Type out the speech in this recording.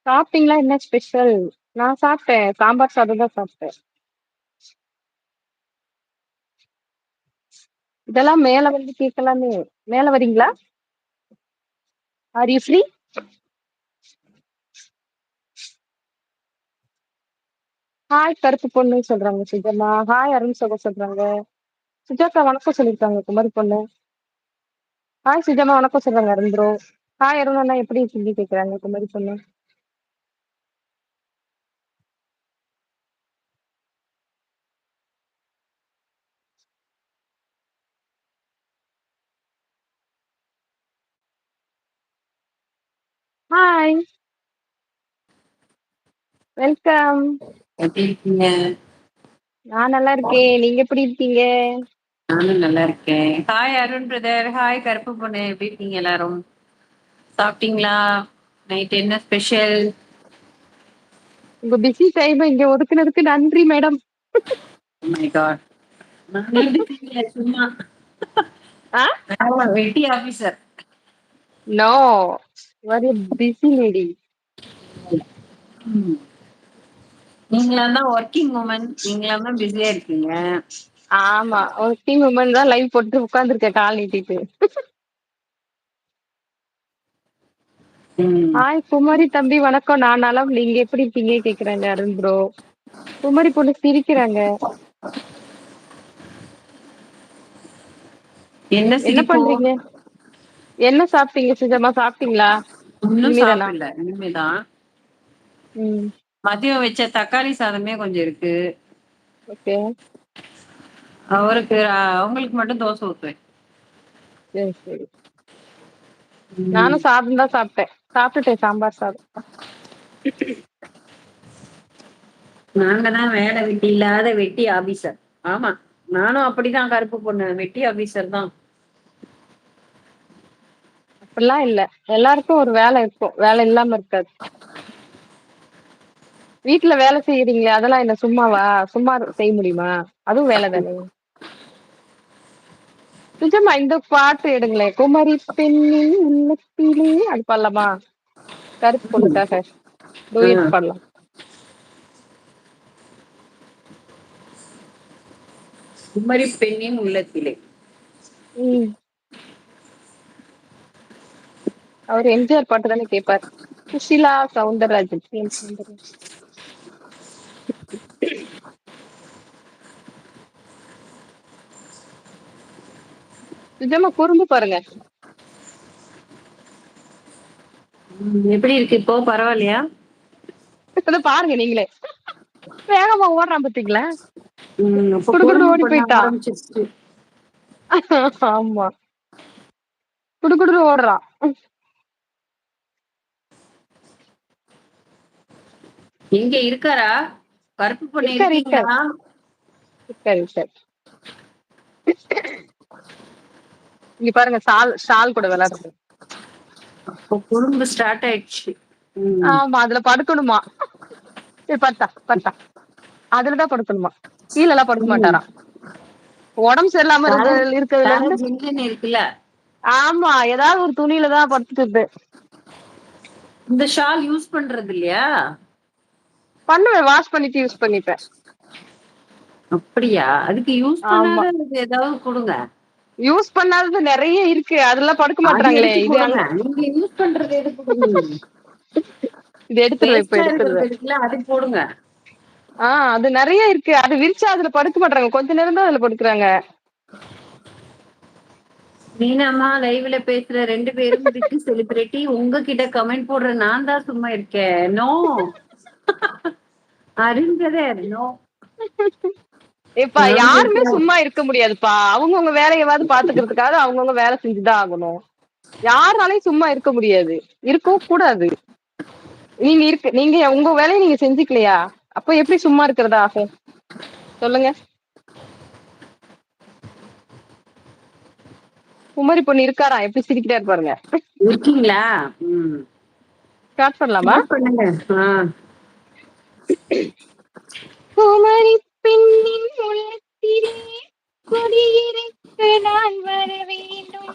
சாப்பிட்டீங்களா? என்ன ஸ்பெஷல்? நான் சாப்பிட்டேன். சாம்பார் சாதம் தான் சாப்பிட்டேன். இதெல்லாம் மேல வந்து கேட்கலாமே. மேல வரீங்களா? Are you free? ஹாய் கருப்பு பொண்ணு சொல்றாங்க சுஜமா. ஹாய் அருண் சகோ சொல்றாங்க. சுஜாதா வணக்கம் சொல்லியிருக்காங்க குமரி பொண்ணு. ஹாய் சுஜமா வணக்கம் சொல்றாங்க அருண் ப்ரோ. ஹாய் அருண் அண்ணா எப்படி இருக்கீங்க கேக்குறாங்க குமரி பொண்ணு. Hi welcome. எப்படி இருக்கீங்க? நான் நல்லா இருக்கேன். நீங்க எப்படி இருக்கீங்க? நானும் நல்லா இருக்கேன். Hi Arun brother. ஹாய் கருப்பு பொண்ணு. எப்படி இருக்கீங்க எல்லாரும்? சாப்பிட்டீங்களா? நைட் என்ன ஸ்பெஷல்? உங்க பிஸி டைம் இங்க ஒதுக்குனதுக்கு நன்றி மேடம். My God. நான் எடுக்கல சும்மா. ஆ ஆமா, வெட்டி officer. No very busy lady. நீங்களாம் தான் ஒர்க்கிங் உமன். நீங்களாம் தான் பிஸியா இருக்கீங்க. ஆமா ஒர்க்கிங் உமன் தான் லைவ் போட்டு உட்கார்ந்துருக்கேன் கால் நீட்டிட்டு. ம். ஹாய் குமரி தம்பி வணக்கம். நான் நலம். நீங்க எப்படி இருக்கீங்க கேக்குறாங்க அருண் ப்ரோ. குமரி பொண்ணு சிரிக்கிறாங்க. என்ன என்ன சிரிப்போ? பண்றீங்க? என்ன சாப்பிட்டீங்க சுஜமா? சாப்பிட்டீங்களா? இன்னும் இனிமேதானா? சாப்பிடல. இனிமேதான். ம். மதியம் வச்ச தக்காளி சாதமே கொஞ்சம் இருக்கு. ஓகே. அவங்களுக்கு மட்டும் தோசை ஊத்துவேன். சரி சரி. ம். நானும் சாதம் தான் சாப்பிட்டேன். சாப்பிட்டுட்டேன் சாம்பார் சாதம். நாங்க தான் வேலை வெட்டி இல்லாத வெட்டி ஆபீசர். ஆமா, நானும் அப்படிதான் கருப்பு பொண்ணு. வெட்டி ஆபீசர் தான். அப்படிலாம் இல்ல. எல்லாருக்கும் ஒரு வேலை இருக்கும். வேலை இல்லாம இருக்காது. வீட்டுல வேலை செய்யறீங்களே அதெல்லாம் என்ன சும்மாவா? சும்மா செய்ய முடியுமா? அதுவும் வேலை தானே. நிஜமா இந்த பாட்டு எடுங்களேன். குமரி பெண்ணின் உள்ளத்திலே அது பாடலாமா? கருப்பு பொண்ணுக்காக டூயட் ஆ. பாடலாம். குமரி பெண்ணின் உள்ளத்திலே. ம். அவர் எம்ஜிஆர் பாட்டு தானே கேட்பார். சுஷிலா சவுந்தரராஜன். எம் சவுந்தரராஜன். நிஜமா குறும்பு பாருங்க. எப்படி இருக்கு இப்போ? பரவாயில்லையா? இதை பாருங்க நீங்களே. வேகமா ஓடுறான் பாத்தீங்களா? அப்ப குடுகுடுன்னு குறும்பு ஓடி பண்ண போயிட்டான். ஆரம்பிச்சிருச்சு. ஆமா குடுகுடுன்னு ஓடுறான். எங்க இருக்காரா? கருப்பு பொண்ணு இருக்காரு இருக்கீங்களா? இருக்காரு இருக்காரு இருக்காரு. இங்க பாருங்க ஷால் ஷால் கூட விளையாடுறது. அப்போ குறும்பு ஸ்டார்ட் ஆயிடுச்சு. ம். ஆமா அதுல படுக்கணுமா? பட்டா பட்டா அதுலதான் படுக்கணுமா? கீழ எல்லாம் படுக்க ம். மாட்டாராம். உடம்பு சரியில்லாம தலை இருக்கிறதுல தலை இருந்து. ஜில்லுன்னு இருக்குல்ல. ஆமா ஏதாவது ஒரு துணியில தான் படுத்துட்டு இந்த ஷால் யூஸ் பண்றது இல்லையா? பண்ணுவேன். வாஷ் பண்ணிட்டு யூஸ் பண்ணிப்பேன். அப்படியா? அதுக்கு யூஸ் ஆமா பண்ணாத ஏதாவது கொடுங்க. யூஸ் பண்ணாதது நிறைய இருக்கு. அதெல்லாம் படுக்க அது மாட்டாங்களே. எடுத்து இது கொடுங்க. அங்க நீங்க யூஸ் பண்றது எது கொடுங்க? இது எடுத்துருவேன். இப்ப வேஸ்டா இருக்கிறது எடுத்துருவேன். இருக்குல்ல, அது போடுங்க. அது நிறைய இருக்கு. அது விரிச்சா அதுல படுக்க மாட்டாங்க. கொஞ்ச நேரம் தான் அதுல படுக்குறாங்க. மீனாம்மா லைவ்ல பேசுற 2 பேரும் பிக் செலிபிரிட்டி. உங்ககிட்ட கமெண்ட் போடுற நான் தான் சும்மா இருக்கேன். நோ. அறிந்ததே நோ. இப்ப நானும் யாருமே பேசுறேன். சும்மா இருக்க முடியாதுப்பா. அவங்கவுங்க வேலையவாது பாத்துக்கிறதுக்காக அவங்கவுங்க வேலை செஞ்சுதான் ஆகணும். யாருனாலையும் சும்மா இருக்க முடியாது. இருக்கவும் கூடாது. நீங்க உங்க வேலையை நீங்க செஞ்சுக்கலையா? அப்ப எப்படி சும்மா இருக்கிறதா ஆகும்? சொல்லுங்க. குமரி பொண்ணு இருக்காரா? எப்படி சிரிக்கிறாரு பாருங்க. இருக்கீங்களா? ம். ஸ்டார்ட் பண்ணலாமா? ஸ்டார்ட் பண்ணுங்க. ஆ. குமரி பெண்ணின் உள்ளத்திலே குடியிருக்க நான் வர வேண்டும்.